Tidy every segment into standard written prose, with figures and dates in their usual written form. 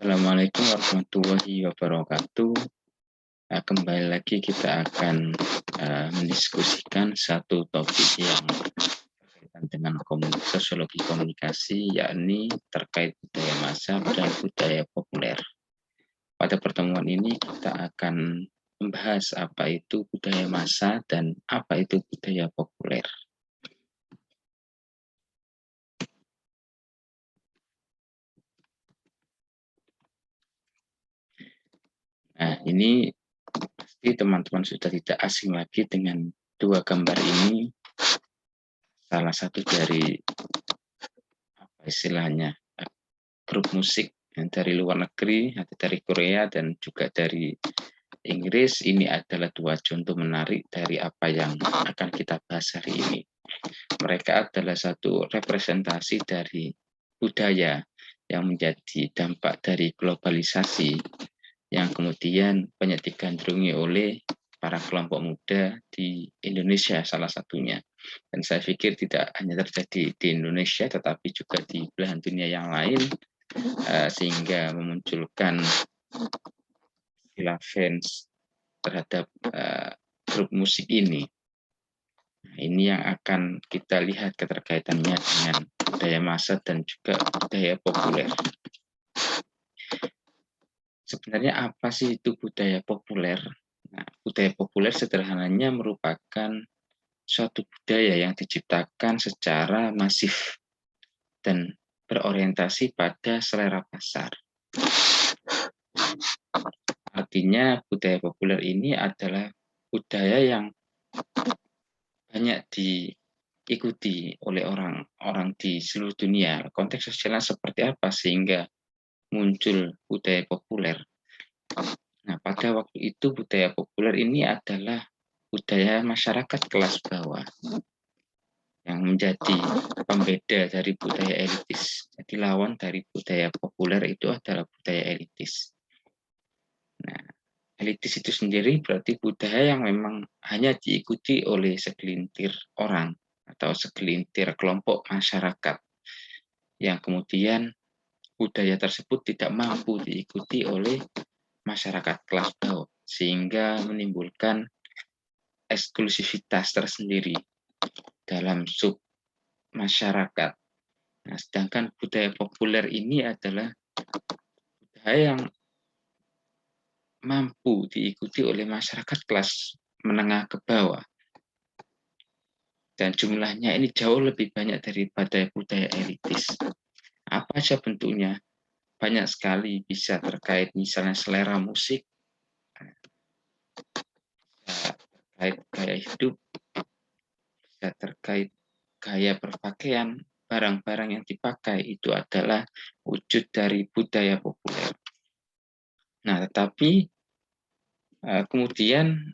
Assalamualaikum warahmatullahi wabarakatuh. Kembali lagi kita akan mendiskusikan satu topik yang berkaitan dengan sosiologi komunikasi, yakni terkait budaya masyarakat dan budaya populer. Pada pertemuan ini kita akan membahas apa itu budaya massa dan apa itu budaya populer. Nah, ini pasti teman-teman sudah tidak asing lagi dengan dua gambar ini. Salah satu dari apa istilahnya grup musik yang dari luar negeri, atau dari Korea dan juga dari Inggris. Ini adalah dua contoh menarik dari apa yang akan kita bahas hari ini. Mereka adalah satu representasi dari budaya yang menjadi dampak dari globalisasi yang kemudian banyak digandrungi oleh para kelompok muda di Indonesia salah satunya. Dan saya pikir tidak hanya terjadi di Indonesia, tetapi juga di belahan dunia yang lain, sehingga memunculkan fans terhadap grup musik ini. Nah, ini yang akan kita lihat keterkaitannya dengan budaya massa dan juga budaya populer. Sebenarnya apa sih itu budaya populer? Nah, budaya populer sederhananya merupakan suatu budaya yang diciptakan secara masif dan berorientasi pada selera pasar. Artinya budaya populer ini adalah budaya yang banyak diikuti oleh orang-orang di seluruh dunia. Konteks sosialnya seperti apa sehingga muncul budaya populer? Nah, pada waktu itu budaya populer ini adalah budaya masyarakat kelas bawah yang menjadi pembeda dari budaya elitis. Jadi lawan dari budaya populer itu adalah budaya elitis. Nah, elitis itu sendiri berarti budaya yang memang hanya diikuti oleh segelintir orang atau segelintir kelompok masyarakat yang kemudian budaya tersebut tidak mampu diikuti oleh masyarakat kelas bawah sehingga menimbulkan eksklusivitas tersendiri dalam sub masyarakat. Nah, sedangkan budaya populer ini adalah budaya yang mampu diikuti oleh masyarakat kelas menengah ke bawah. Dan jumlahnya ini jauh lebih banyak daripada budaya elitis. Apa saja bentuknya? Banyak sekali, bisa terkait misalnya selera musik, bisa terkait gaya hidup, bisa terkait gaya berpakaian, barang-barang yang dipakai itu adalah wujud dari budaya populer. Nah, tetapi kemudian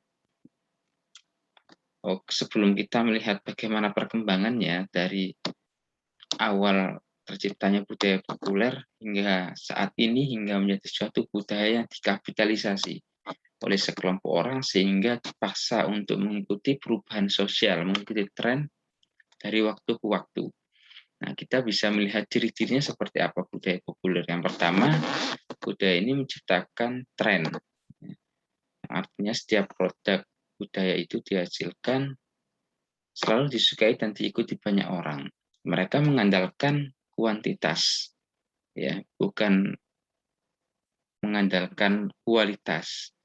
sebelum kita melihat bagaimana perkembangannya dari awal terciptanya budaya populer hingga saat ini, hingga menjadi suatu budaya yang dikapitalisasi oleh sekelompok orang sehingga dipaksa untuk mengikuti perubahan sosial, mengikuti tren dari waktu ke waktu. Nah, kita bisa melihat ciri-cirinya seperti apa budaya populer. Yang pertama, budaya ini menciptakan tren. Artinya setiap produk budaya itu dihasilkan selalu disukai dan diikuti banyak orang. Mereka mengandalkan kuantitas, ya, bukan mengandalkan kualitas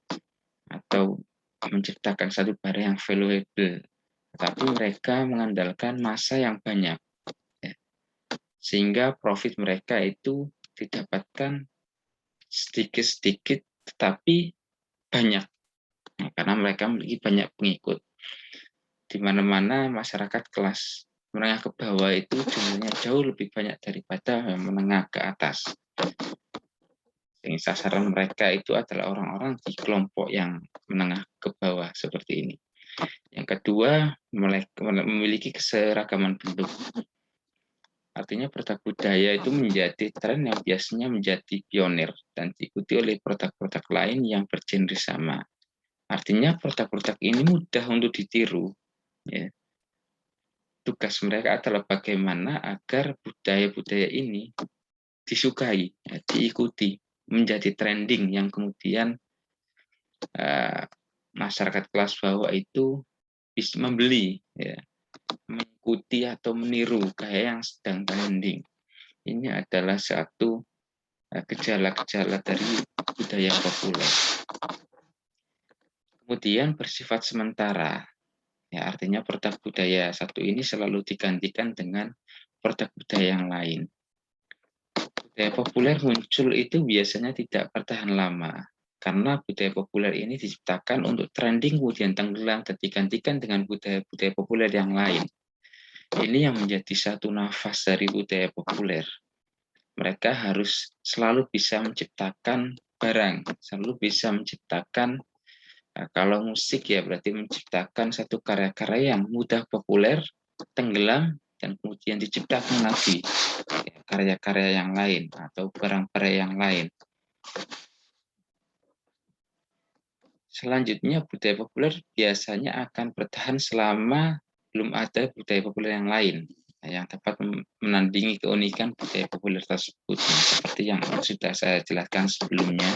atau menciptakan satu barang yang valuable, tapi mereka mengandalkan massa yang banyak, ya. Sehingga profit mereka itu didapatkan sedikit-sedikit tetapi banyak, nah, karena mereka memiliki banyak pengikut. Di mana-mana masyarakat kelas menengah ke bawah itu jumlahnya jauh lebih banyak daripada menengah ke atas. Sasaran mereka itu adalah orang-orang di kelompok yang menengah ke bawah seperti ini. Yang kedua, memiliki keseragaman bentuk. Artinya produk budaya itu menjadi tren yang biasanya menjadi pionir dan diikuti oleh produk-produk lain yang bergenre sama. Artinya produk-produk ini mudah untuk ditiru, ya. Tugas mereka adalah bagaimana agar budaya-budaya ini disukai, ya, diikuti. menjadi trending yang kemudian masyarakat kelas bawah itu bisa membeli, ya, mengikuti atau meniru gaya yang sedang trending. Ini adalah satu gejala-gejala dari budaya populer. Kemudian bersifat sementara, ya, artinya produk budaya satu ini selalu digantikan dengan produk budaya yang lain. Budaya populer muncul itu biasanya tidak bertahan lama, karena budaya populer ini diciptakan untuk trending kemudian tenggelam dan digantikan dengan budaya-budaya populer yang lain. Ini yang menjadi satu nafas dari budaya populer. Mereka harus selalu bisa menciptakan barang, selalu bisa menciptakan, kalau musik ya berarti menciptakan satu karya-karya yang mudah populer, tenggelam, dan kemudian diciptakan lagi karya-karya yang lain atau barang-barang yang lain. Selanjutnya, budaya populer biasanya akan bertahan selama belum ada budaya populer yang lain yang dapat menandingi keunikan budaya populer tersebut. Seperti yang sudah saya jelaskan sebelumnya,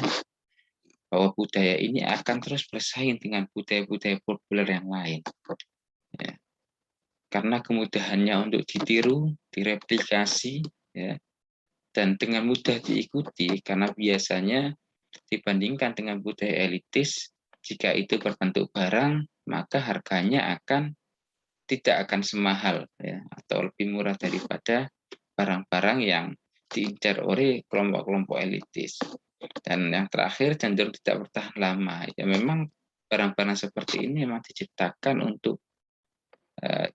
bahwa budaya ini akan terus bersaing dengan budaya-budaya populer yang lain. Ya. Karena kemudahannya untuk ditiru, direplikasi, ya, dan dengan mudah diikuti, karena biasanya dibandingkan dengan budaya elitis, jika itu berbentuk barang, maka harganya tidak akan semahal, ya, atau lebih murah daripada barang-barang yang diincar oleh kelompok-kelompok elitis. Dan yang terakhir, cenderung tidak bertahan lama. Ya memang barang-barang seperti ini memang diciptakan untuk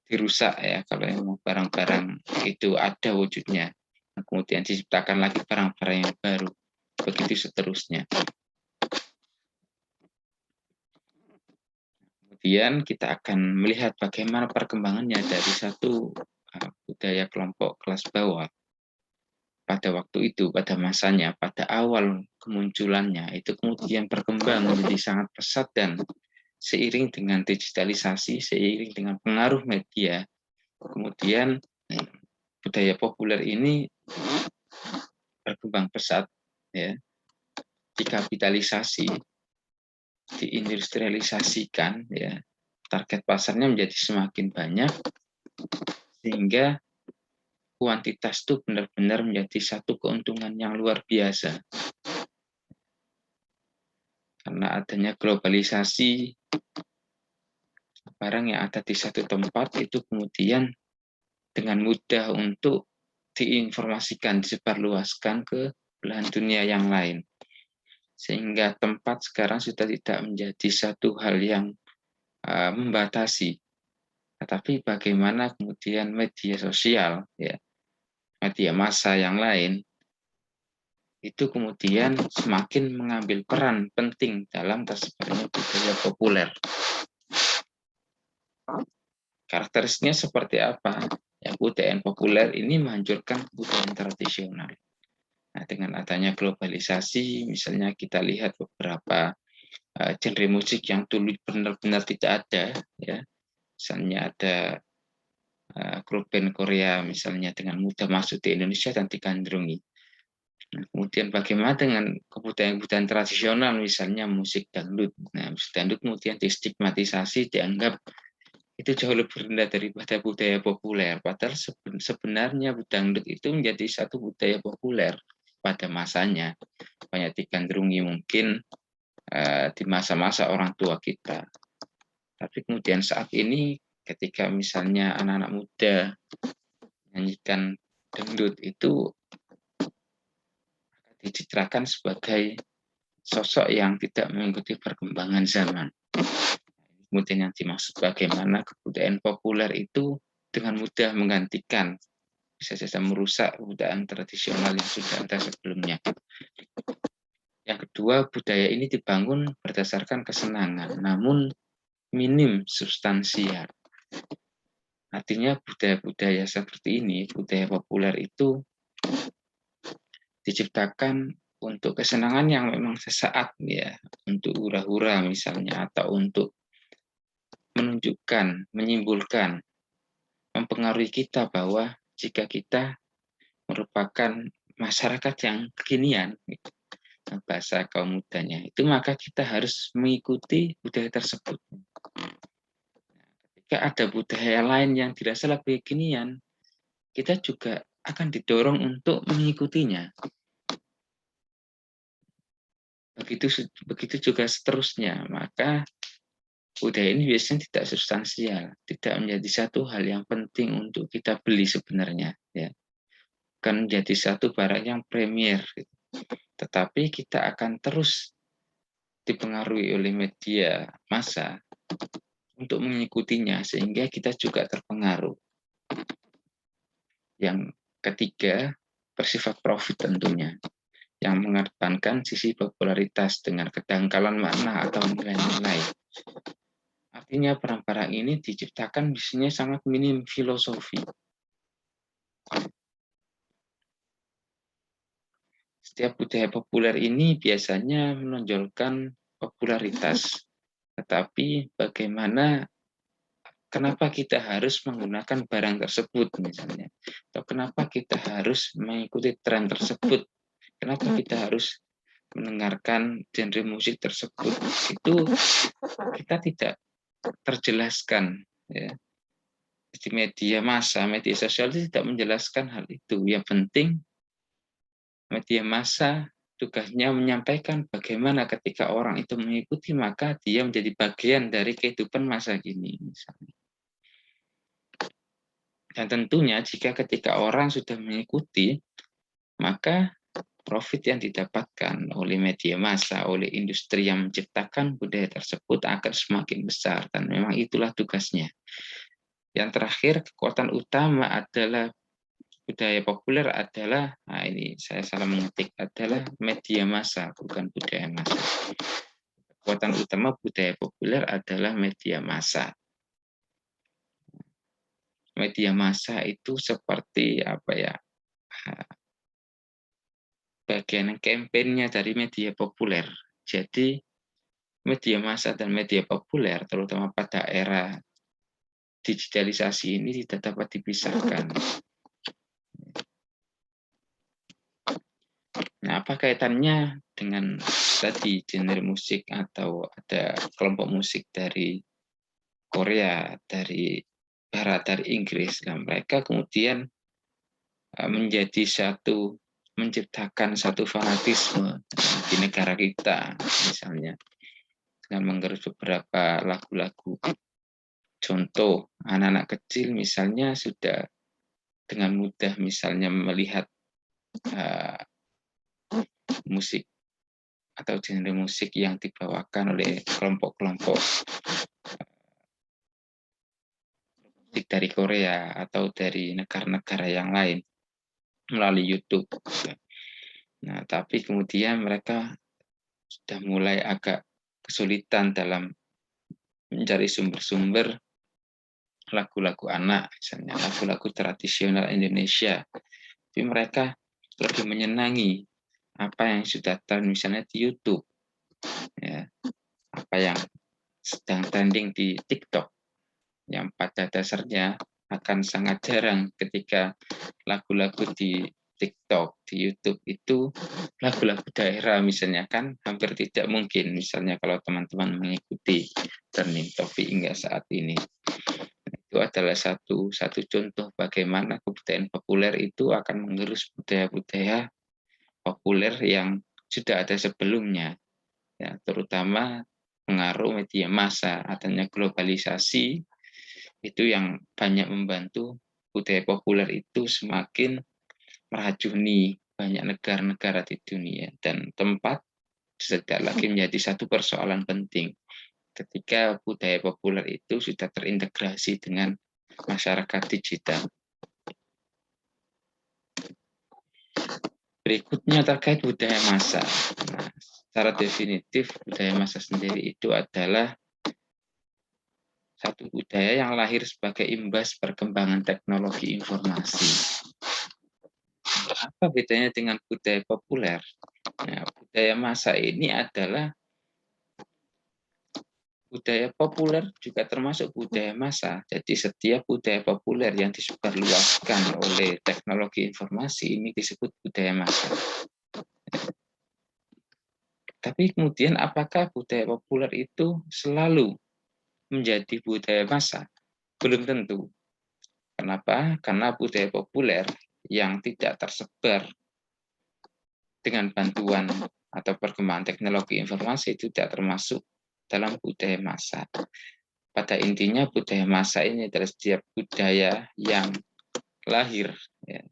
dirusak, ya, kalau yang barang-barang itu ada wujudnya, kemudian diciptakan lagi barang-barang yang baru, begitu seterusnya. Kemudian kita akan melihat bagaimana perkembangannya dari satu budaya kelompok kelas bawah pada waktu itu, pada masanya, pada awal kemunculannya, itu kemudian berkembang menjadi sangat pesat, dan seiring dengan digitalisasi, seiring dengan pengaruh media, kemudian budaya populer ini berkembang pesat, ya, dikapitalisasi, diindustrialisasikan, ya, target pasarnya menjadi semakin banyak, sehingga kuantitas itu benar-benar menjadi satu keuntungan yang luar biasa. Karena adanya globalisasi, barang yang ada di satu tempat itu kemudian dengan mudah untuk diinformasikan, disebarluaskan ke belahan dunia yang lain. Sehingga tempat sekarang sudah tidak menjadi satu hal yang membatasi, tetapi bagaimana kemudian media sosial, ya, media massa yang lain itu kemudian semakin mengambil peran penting dalam tersebarnya budaya populer. Karakteristiknya seperti apa? Ya, budaya populer ini menghancurkan budaya tradisional. Nah, dengan adanya globalisasi, misalnya kita lihat beberapa genre musik yang dulu benar-benar tidak ada, ya, misalnya ada grup band Korea misalnya dengan mudah masuk di Indonesia dan digandrungi. Nah, kemudian bagaimana dengan kebudayaan-kebudayaan tradisional, misalnya musik dangdut. Nah, musik dangdut kemudian distigmatisasi, dianggap itu jauh lebih rendah daripada budaya populer. Padahal sebenarnya dangdut itu menjadi satu budaya populer pada masanya. Banyak digandrungi mungkin di masa-masa orang tua kita. Tapi kemudian saat ini ketika misalnya anak-anak muda menyanyikan dangdut, itu dicitrakan sebagai sosok yang tidak mengikuti perkembangan zaman. Kemudian yang dimaksud bagaimana kebudayaan populer itu dengan mudah menggantikan, bisa saja merusak kebudayaan tradisional yang sudah ada sebelumnya. Yang kedua, budaya ini dibangun berdasarkan kesenangan, namun minim substansial. Artinya budaya-budaya seperti ini, budaya populer itu diciptakan untuk kesenangan yang memang sesaat, ya, untuk hura-hura misalnya, atau untuk menunjukkan, menyimpulkan, mempengaruhi kita bahwa jika kita merupakan masyarakat yang kekinian, bahasa kaum mudanya itu, maka kita harus mengikuti budaya tersebut. Jika ada budaya lain yang dirasa lebih kekinian, kita juga akan didorong untuk mengikutinya. Begitu juga seterusnya. Maka budaya ini biasanya tidak substansial, tidak menjadi satu hal yang penting untuk kita beli sebenarnya, ya. Bukan menjadi satu barang yang premier, gitu. Tetapi kita akan terus dipengaruhi oleh media massa untuk mengikutinya, sehingga kita juga terpengaruh. Yang ketiga, bersifat profit tentunya, yang mengedepankan sisi popularitas dengan kedangkalan makna atau nilai-nilai. Artinya barang-barang ini diciptakan biasanya sangat minim filosofi. Setiap budaya populer ini biasanya menonjolkan popularitas. Tetapi bagaimana, kenapa kita harus menggunakan barang tersebut misalnya? Atau kenapa kita harus mengikuti tren tersebut? Kenapa kita harus mendengarkan genre musik tersebut? Itu kita tidak terjelaskan, ya. Di media massa, media sosial itu tidak menjelaskan hal itu. Yang penting media massa tugasnya menyampaikan bagaimana ketika orang itu mengikuti, maka dia menjadi bagian dari kehidupan masa kini misalnya. Dan tentunya jika ketika orang sudah mengikuti, maka profit yang didapatkan oleh media massa, oleh industri yang menciptakan budaya tersebut akan semakin besar, dan memang itulah tugasnya. Yang terakhir, kekuatan utama adalah budaya populer adalah, nah ini saya salah mengetik, adalah media massa, bukan budaya massa. Kekuatan utama budaya populer adalah media massa. Media massa itu seperti apa ya? Bagian kampanye dari media populer. Jadi media massa dan media populer, terutama pada era digitalisasi ini, tidak dapat dipisahkan. Nah, apa kaitannya dengan tadi genre musik atau ada kelompok musik dari Korea, dari Barat, dari Inggris? Nah, mereka kemudian menjadi menciptakan satu fanatisme di negara kita, misalnya dengan menggerus beberapa lagu-lagu. Contoh, anak-anak kecil misalnya sudah dengan mudah misalnya melihat musik atau genre musik yang dibawakan oleh kelompok-kelompok musik dari Korea atau dari negara-negara yang lain melalui YouTube. Nah, tapi kemudian mereka sudah mulai agak kesulitan dalam mencari sumber-sumber lagu-lagu anak, misalnya lagu-lagu tradisional Indonesia. Tapi mereka lebih menyenangi apa yang sudah tren misalnya di YouTube, ya, apa yang sedang trending di TikTok, yang pada dasarnya akan sangat jarang ketika lagu-lagu di TikTok, di YouTube itu lagu-lagu daerah misalnya, kan hampir tidak mungkin misalnya kalau teman-teman mengikuti trending topik hingga saat ini. Itu adalah satu contoh bagaimana kebudayaan populer itu akan menggerus budaya-budaya populer yang sudah ada sebelumnya, ya, terutama pengaruh media massa, adanya globalisasi itu yang banyak membantu budaya populer itu semakin merajuni banyak negara-negara di dunia, dan tempat tidak lagi menjadi satu persoalan penting ketika budaya populer itu sudah terintegrasi dengan masyarakat digital. Berikutnya terkait budaya massa. Nah, secara definitif budaya massa sendiri itu adalah satu budaya yang lahir sebagai imbas perkembangan teknologi informasi. Apa bedanya dengan budaya populer? Nah, budaya massa ini adalah budaya populer juga termasuk budaya massa. Jadi setiap budaya populer yang disebarluaskan oleh teknologi informasi ini disebut budaya massa. Tapi kemudian apakah budaya populer itu selalu menjadi budaya massa? Belum tentu. Kenapa? Karena budaya populer yang tidak tersebar dengan bantuan atau perkembangan teknologi informasi itu tidak termasuk dalam budaya massa. Pada intinya budaya massa ini adalah setiap budaya yang lahir, ya,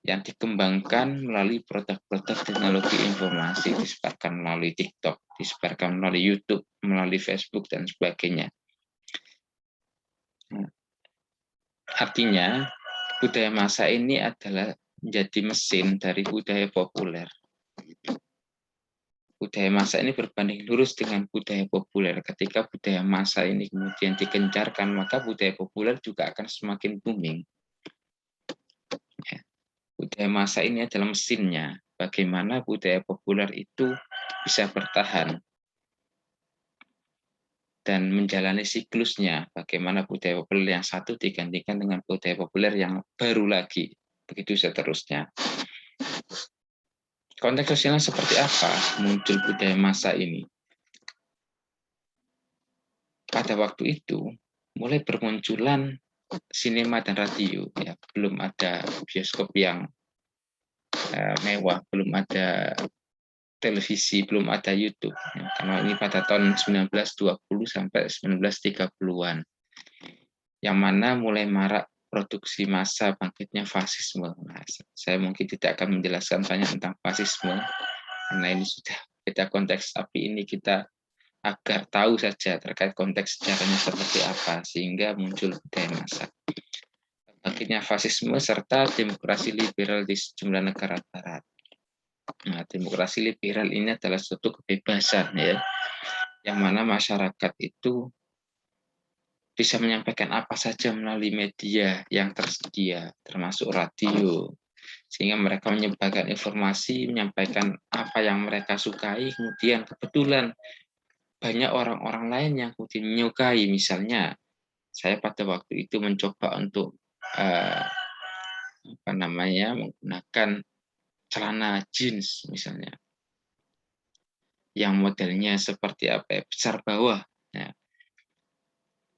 yang dikembangkan melalui produk-produk teknologi informasi, disebarkan melalui TikTok, disebarkan melalui YouTube, melalui Facebook, dan sebagainya. Artinya, budaya massa ini adalah menjadi mesin dari budaya populer. Budaya massa ini berbanding lurus dengan budaya populer. Ketika budaya massa ini kemudian digencarkan, maka budaya populer juga akan semakin booming. Ya. Budaya massa ini adalah mesinnya. Bagaimana budaya populer itu bisa bertahan dan menjalani siklusnya. Bagaimana budaya populer yang satu digantikan dengan budaya populer yang baru lagi. Begitu seterusnya. Konteks sosialnya seperti apa muncul budaya massa ini? Pada waktu itu, mulai bermunculan sinema dan radio. Ya, belum ada bioskop yang mewah, belum ada televisi, belum ada YouTube. Ya, karena ini pada tahun 1920 sampai 1930-an. Yang mana mulai marak produksi massa bangkitnya fasisme. Nah, saya mungkin tidak akan menjelaskan banyak tentang fasisme, karena ini sudah beda konteks, tapi ini kita agar tahu saja terkait konteks sejarahnya seperti apa, sehingga muncul budaya massa. Bangkitnya fasisme serta demokrasi liberal di sejumlah negara barat. Nah, demokrasi liberal ini adalah suatu kebebasan, ya, yang mana masyarakat itu bisa menyampaikan apa saja melalui media yang tersedia, termasuk radio, sehingga mereka menyebarkan informasi, menyampaikan apa yang mereka sukai, kemudian kebetulan banyak orang-orang lain yang kemudian menyukai. Misalnya, saya pada waktu itu mencoba untuk menggunakan celana jeans misalnya, yang modelnya seperti apa ya, besar bawah. Nah,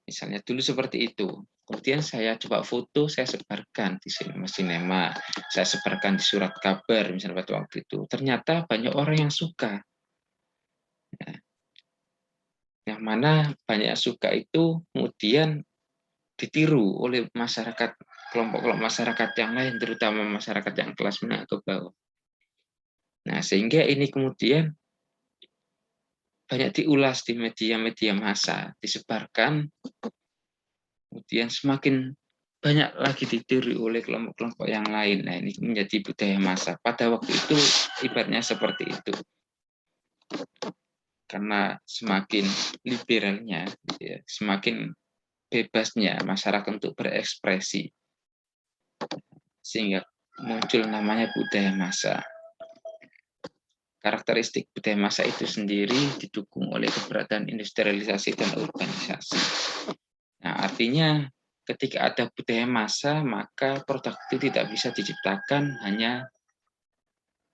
misalnya dulu seperti itu. Kemudian saya coba foto, saya sebarkan di sinema, saya sebarkan di surat kabar, misalnya pada waktu itu. Ternyata banyak orang yang suka. Nah, yang mana banyak suka itu kemudian ditiru oleh masyarakat, kelompok-kelompok masyarakat yang lain, terutama masyarakat yang kelas menengah ke bawah. Nah, sehingga ini kemudian banyak diulas di media-media massa, disebarkan, kemudian semakin banyak lagi ditiru oleh kelompok-kelompok yang lain. Nah, ini menjadi budaya massa. Pada waktu itu ibaratnya seperti itu. Karena semakin liberalnya, ya, semakin bebasnya masyarakat untuk berekspresi, sehingga muncul namanya budaya massa. Karakteristik budaya massa itu sendiri didukung oleh keberadaan industrialisasi dan urbanisasi. Nah, artinya ketika ada budaya massa, maka produk itu tidak bisa diciptakan hanya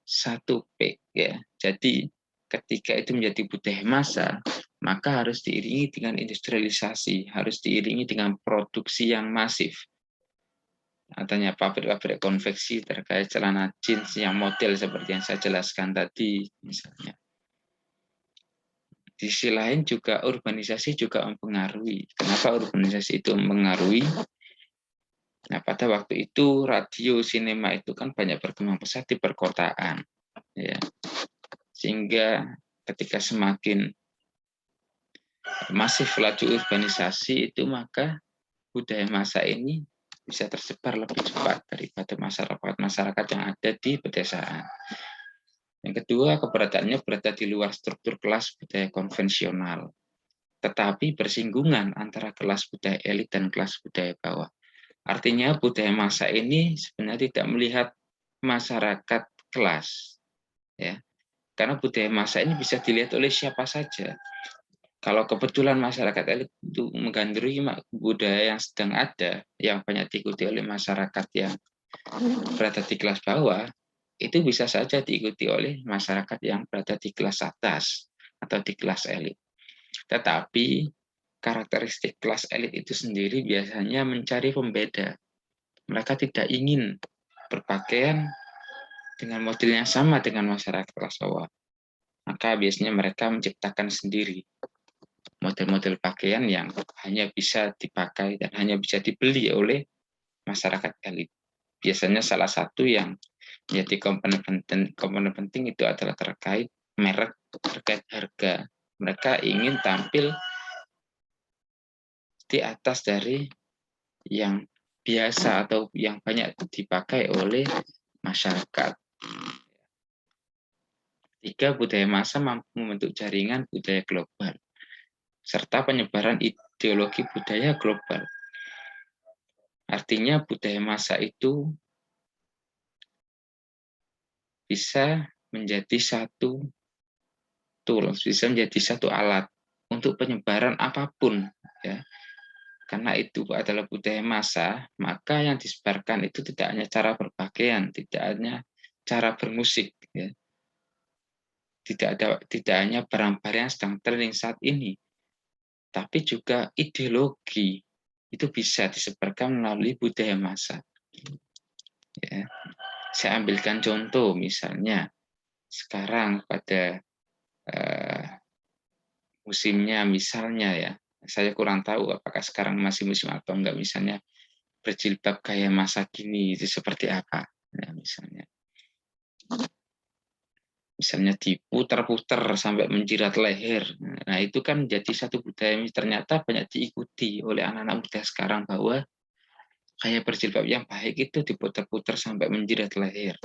satu P, ya. Jadi ketika itu menjadi budaya massa, maka harus diiringi dengan industrialisasi, harus diiringi dengan produksi yang masif. Adanya pabrik-pabrik konveksi terkait celana jeans yang model seperti yang saya jelaskan tadi, misalnya. Di sisi lain juga urbanisasi juga mempengaruhi. Kenapa urbanisasi itu mempengaruhi? Nah, pada waktu itu radio, sinema itu kan banyak berkembang pesat di perkotaan, ya. Sehingga ketika semakin masif laju urbanisasi itu, maka budaya massa ini bisa tersebar lebih cepat daripada masyarakat yang ada di pedesaan. Yang kedua, keberadaannya berada di luar struktur kelas budaya konvensional, tetapi bersinggungan antara kelas budaya elit dan kelas budaya bawah. Artinya budaya massa ini sebenarnya tidak melihat masyarakat kelas, ya. Karena budaya massa ini bisa dilihat oleh siapa saja. Kalau kebetulan masyarakat elit itu menggandrungi budaya yang sedang ada, yang banyak diikuti oleh masyarakat yang berada di kelas bawah, itu bisa saja diikuti oleh masyarakat yang berada di kelas atas atau di kelas elit. Tetapi karakteristik kelas elit itu sendiri biasanya mencari pembeda. Mereka tidak ingin berpakaian dengan model yang sama dengan masyarakat kelas bawah. Maka biasanya mereka menciptakan sendiri model-model pakaian yang hanya bisa dipakai dan hanya bisa dibeli oleh masyarakat elit. Biasanya salah satu yang menjadi komponen penting itu adalah terkait merek, terkait harga. Mereka ingin tampil di atas dari yang biasa atau yang banyak dipakai oleh masyarakat. Tiga, budaya massa mampu membentuk jaringan budaya global, serta penyebaran ideologi budaya global. Artinya budaya massa itu bisa menjadi satu tools, bisa menjadi satu alat untuk penyebaran apapun, ya. Karena itu adalah budaya massa, maka yang disebarkan itu tidak hanya cara berpakaian, tidak hanya cara bermusik, ya. Tidak hanya barang-barang yang sedang trending saat ini, tapi juga ideologi itu bisa disebarkan melalui budaya massa. Ya. Saya ambilkan contoh, misalnya sekarang pada musimnya, misalnya ya, saya kurang tahu apakah sekarang masih musim atau enggak, misalnya berjilbab gaya masa kini itu seperti apa, ya, misalnya diputar-putar sampai menjirat leher. Nah, itu kan jadi satu budaya yang ternyata banyak diikuti oleh anak-anak muda sekarang, bahwa gaya berjilbab yang baik itu diputar-putar sampai menjirat leher.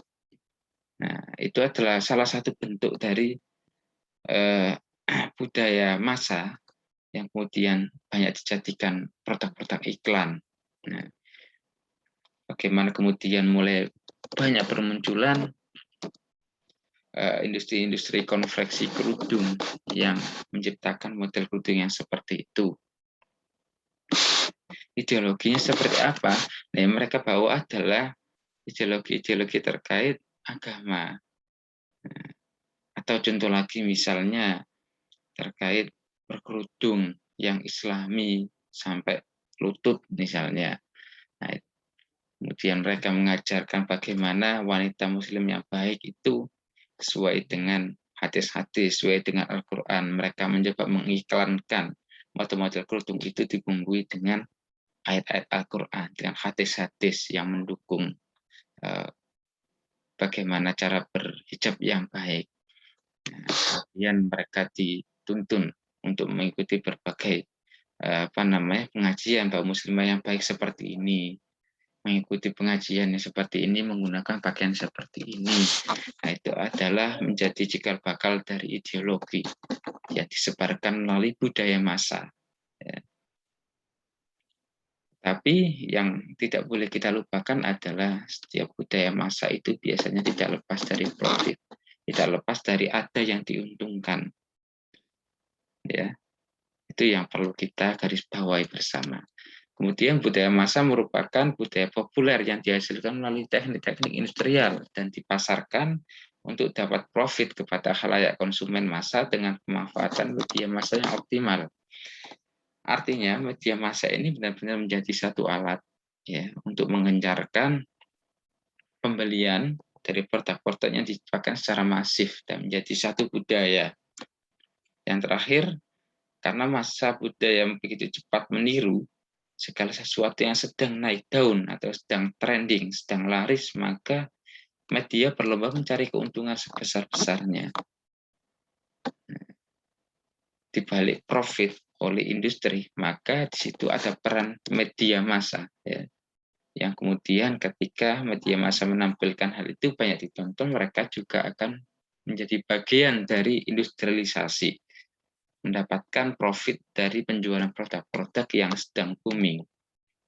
Nah, itu adalah salah satu bentuk dari budaya massa yang kemudian banyak dijadikan produk-produk iklan. Nah, bagaimana kemudian mulai banyak bermunculan industri-industri konveksi kerudung yang menciptakan model kerudung yang seperti itu. Ideologinya seperti apa? Nah, yang mereka bawa adalah ideologi-ideologi terkait agama. Atau contoh lagi misalnya terkait berkerudung yang islami sampai lutut misalnya. Nah, kemudian mereka mengajarkan bagaimana wanita muslim yang baik itu sesuai dengan hadis-hadis, sesuai dengan Al-Quran. Mereka mencoba mengiklankan model-model kerudung itu dibumbui dengan ayat-ayat Al-Quran, dengan hadis-hadis yang mendukung bagaimana cara berhijab yang baik. Nah, kemudian mereka dituntun untuk mengikuti berbagai pengajian kaum muslimah yang baik seperti ini, mengikuti pengajian yang seperti ini, menggunakan pakaian seperti ini. Nah, itu adalah menjadi cikal bakal dari ideologi yang disebarkan melalui budaya massa. Ya. Tapi yang tidak boleh kita lupakan adalah setiap budaya massa itu biasanya tidak lepas dari profit, tidak lepas dari ada yang diuntungkan. Ya, itu yang perlu kita garis bawahi bersama. Kemudian budaya massa merupakan budaya populer yang dihasilkan melalui teknik-teknik industrial dan dipasarkan untuk dapat profit kepada khalayak konsumen massa dengan pemanfaatan media massa yang optimal. Artinya media massa ini benar-benar menjadi satu alat ya untuk menggencarkan pembelian dari produk-produk yang dipakai secara masif dan menjadi satu budaya. Yang terakhir, karena masa budaya yang begitu cepat meniru segala sesuatu yang sedang naik daun atau sedang trending, sedang laris, maka media berlomba mencari keuntungan sebesar-besarnya. Di balik profit oleh industri, maka di situ ada peran media massa. Ya. Yang kemudian ketika media massa menampilkan hal itu banyak ditonton, mereka juga akan menjadi bagian dari industrialisasi, mendapatkan profit dari penjualan produk-produk yang sedang booming,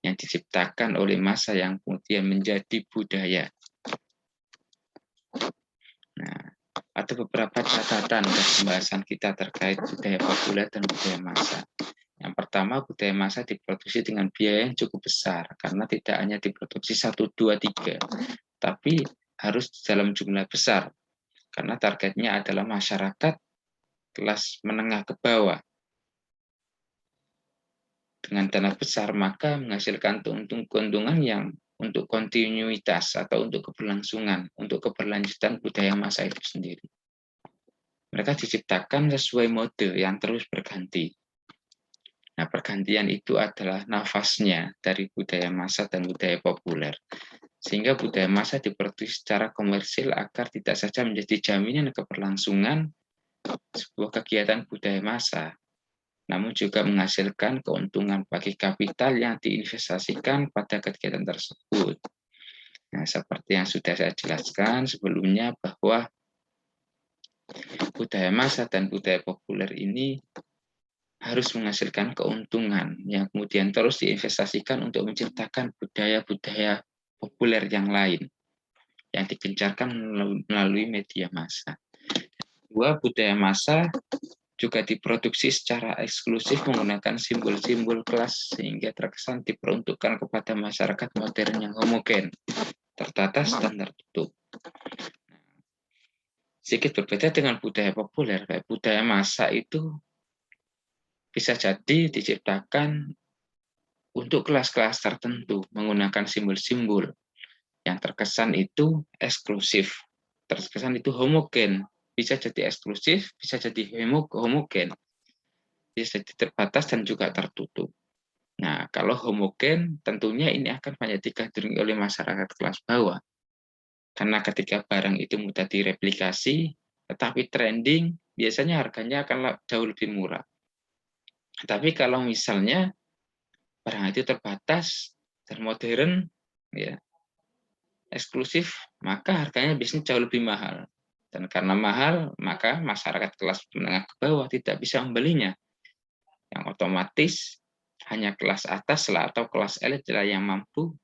yang diciptakan oleh massa yang kemudian menjadi budaya. Nah, ada beberapa catatan dan pembahasan kita terkait budaya populer dan budaya massa. Yang pertama, budaya massa diproduksi dengan biaya yang cukup besar, karena tidak hanya diproduksi 1, 2, 3, tapi harus dalam jumlah besar, karena targetnya adalah masyarakat kelas menengah ke bawah. Dengan dana besar, maka menghasilkan keuntungan yang untuk kontinuitas atau untuk keberlangsungan, untuk keberlanjutan budaya masa itu sendiri. Mereka diciptakan sesuai mode yang terus berganti. Nah, pergantian itu adalah nafasnya dari budaya massa dan budaya populer. Sehingga budaya massa diproduksi secara komersil agar tidak saja menjadi jaminan keberlangsungan sebuah kegiatan budaya massa, namun juga menghasilkan keuntungan bagi kapital yang diinvestasikan pada kegiatan tersebut. Nah, seperti yang sudah saya jelaskan sebelumnya bahwa budaya massa dan budaya populer ini harus menghasilkan keuntungan yang kemudian terus diinvestasikan untuk menciptakan budaya-budaya populer yang lain yang digencarkan melalui media massa. Dua, budaya massa juga diproduksi secara eksklusif menggunakan simbol-simbol kelas sehingga terkesan diperuntukkan kepada masyarakat modern yang homogen, terbatas dan tertutup. Sedikit berbeda dengan budaya populer, budaya massa itu bisa jadi diciptakan untuk kelas-kelas tertentu menggunakan simbol-simbol yang terkesan itu eksklusif, terkesan itu homogen, bisa jadi eksklusif, bisa jadi homogen, bisa jadi terbatas dan juga tertutup. Nah, kalau homogen, tentunya ini akan banyak digandrungi oleh masyarakat kelas bawah. Karena ketika barang itu mudah direplikasi, tetapi trending, biasanya harganya akan jauh lebih murah. Tapi kalau misalnya barang itu terbatas dan modern, ya eksklusif, maka harganya biasanya jauh lebih mahal. Dan karena mahal, maka masyarakat kelas menengah ke bawah tidak bisa membelinya. Yang otomatis hanya kelas atas lah atau kelas elit lah yang mampu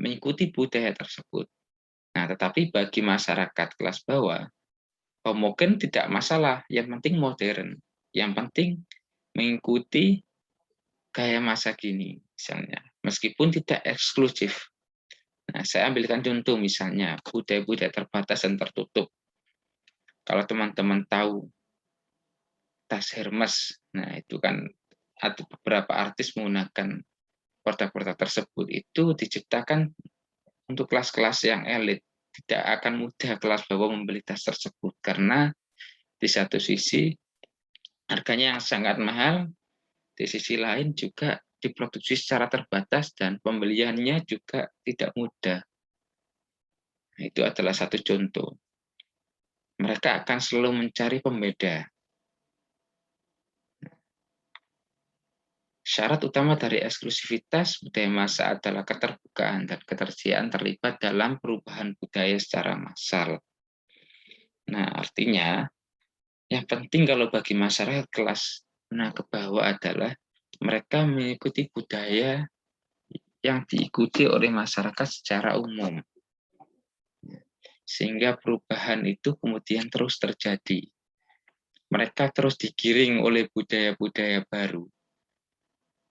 mengikuti budaya tersebut. Nah, tetapi bagi masyarakat kelas bawah, homogen tidak masalah, yang penting modern. Yang penting mengikuti gaya masa kini, misalnya. Meskipun tidak eksklusif. Nah, saya ambilkan contoh misalnya, budaya-budaya terbatas dan tertutup. Kalau teman-teman tahu tas Hermes, nah itu kan ada beberapa artis menggunakan produk-produk tersebut itu diciptakan untuk kelas-kelas yang elit. Tidak akan mudah kelas bawah membeli tas tersebut karena di satu sisi harganya yang sangat mahal, di sisi lain juga diproduksi secara terbatas dan pembeliannya juga tidak mudah. Nah, itu adalah satu contoh. Mereka akan selalu mencari pembeda. Syarat utama dari eksklusivitas budaya massa adalah keterbukaan dan ketersediaan terlibat dalam perubahan budaya secara massal. Nah, artinya yang penting kalau bagi masyarakat kelas menengah ke bawah adalah mereka mengikuti budaya yang diikuti oleh masyarakat secara umum. Sehingga perubahan itu kemudian terus terjadi. Mereka terus digiring oleh budaya-budaya baru.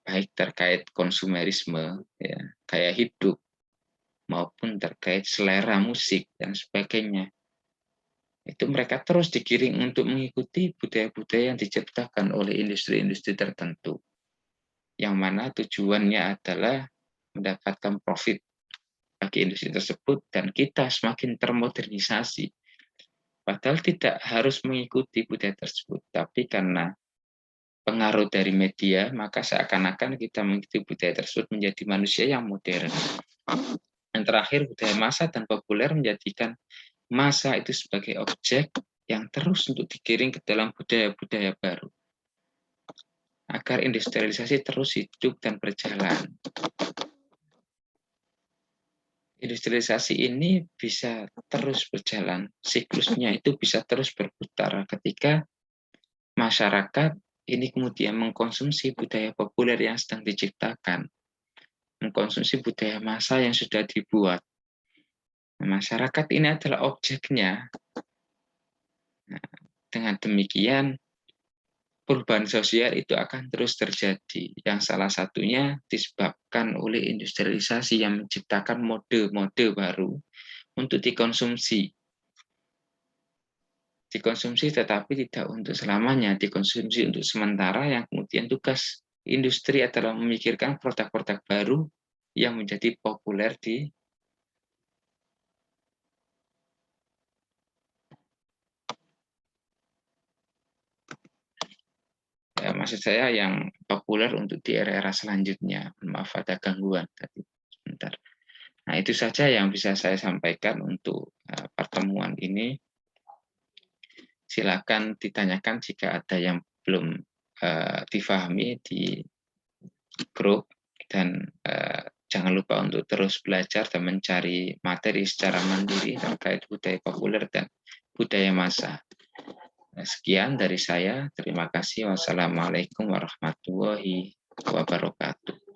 Baik terkait konsumerisme, ya, gaya hidup, maupun terkait selera musik dan sebagainya. Itu mereka terus digiring untuk mengikuti budaya-budaya yang diciptakan oleh industri-industri tertentu. Yang mana tujuannya adalah mendapatkan profit bagi industri tersebut dan kita semakin termodernisasi. Padahal tidak harus mengikuti budaya tersebut, tapi karena pengaruh dari media, maka seakan-akan kita mengikuti budaya tersebut menjadi manusia yang modern. Dan terakhir, budaya massa dan populer menjadikan massa itu sebagai objek yang terus untuk digiring ke dalam budaya-budaya baru. Agar industrialisasi terus hidup dan berjalan. Industrialisasi ini bisa terus berjalan, siklusnya itu bisa terus berputar ketika masyarakat ini kemudian mengkonsumsi budaya populer yang sedang diciptakan, mengkonsumsi budaya massa yang sudah dibuat. Masyarakat ini adalah objeknya. Nah, dengan demikian, perubahan sosial itu akan terus terjadi, yang salah satunya disebabkan oleh industrialisasi yang menciptakan mode-mode baru, untuk dikonsumsi. Dikonsumsi tetapi tidak untuk selamanya, dikonsumsi untuk sementara, yang kemudian tugas industri adalah memikirkan produk-produk baru yang menjadi populer di maksud saya yang populer untuk di era-era selanjutnya. Maaf ada gangguan tadi sebentar. Nah, itu saja yang bisa saya sampaikan untuk pertemuan ini. Silakan ditanyakan jika ada yang belum difahami di grup, dan jangan lupa untuk terus belajar dan mencari materi secara mandiri terkait budaya populer dan budaya massa. Sekian dari saya. Terima kasih. Wassalamualaikum warahmatullahi wabarakatuh.